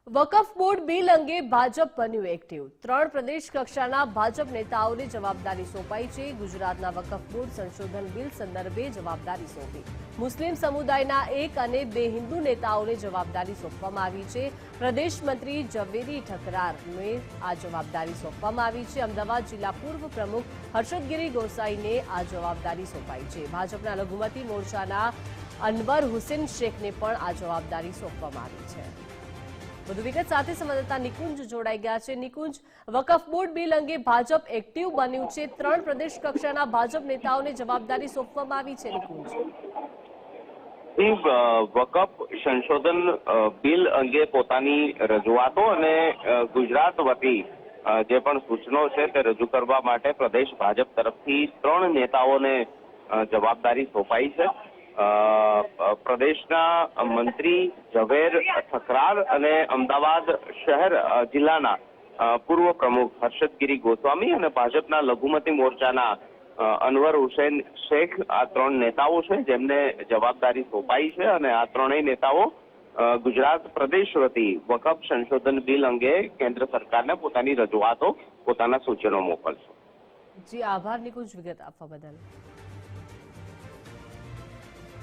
વકફ board bill અંગે ભાજપ બન્યું active. 3 પ્રદેશ કક્ષાના ભાજપ નેતાઓને જવાબદારી સોંપાઈ છે। ગુજરાતના વકફ બોર્ડ સંશોધન બિલ સંદર્ભે જવાબદારી સોંપી। મુસ્લિમ સમુદાયના 1 અને 2 હિન્દુ નેતાઓને જવાબદારી સોંપવામાં આવી છે। પ્રદેશ મંત્રી ઝવેરી ઠકરારને આ જવાબદારી સોંપવામાં આવી છે। અમદાવાદ જિલ્લા પૂર્વ પ્રમુખ હર્ષદગીરી ગોસાઈને આ જવાબદારી સોંપાઈ છે। ભાજપના લઘુમતી મોરચાના અનવર હુસેન શેખને પણ આ જવાબદારી સોંપવામાં આવી છે। વધુ વિગત સાથે સંવાદદાતા નિકુંજ જોડાઈ ગયા છે। નિકુંજ, વકફ બોર્ડ બિલ અંગે ભાજપ એક્ટિવ બન્યું છે। 3 પ્રદેશ કક્ષાના ભાજપ નેતાઓને જવાબદારી સોંપવામાં આવી છે। નિકુંજ, વકફ સંશોધન બિલ અંગે પોતાની રજૂઆતો અને ગુજરાત વતી જે પણ સૂચનો છે તે રજૂ કરવા માટે પ્રદેશ ભાજપ તરફથી 3 નેતાઓને જવાબદારી સોંપાઈ છે। પ્રદેશના મંત્રી ઝવેર ઠકરાર અને અમદાવાદ શહેર જિલ્લાના પૂર્વ પ્રમુખ હર્ષદગીરી ગોસ્વામી અને ભાજપના લઘુમતી મોરચાના અનવર હુસેન શેખ આ 3 નેતાઓ છે જેમને જવાબદારી સોંપાઈ છે અને આ 3 નેતાઓ ગુજરાત પ્રદેશ વતી વકફ સંશોધન બિલ અંગે કેન્દ્ર સરકારને પોતાની રજૂઆતો, પોતાના સૂચનો મોકલશે। જી આભાર નિકુંજ, વિગત આપવા બદલ।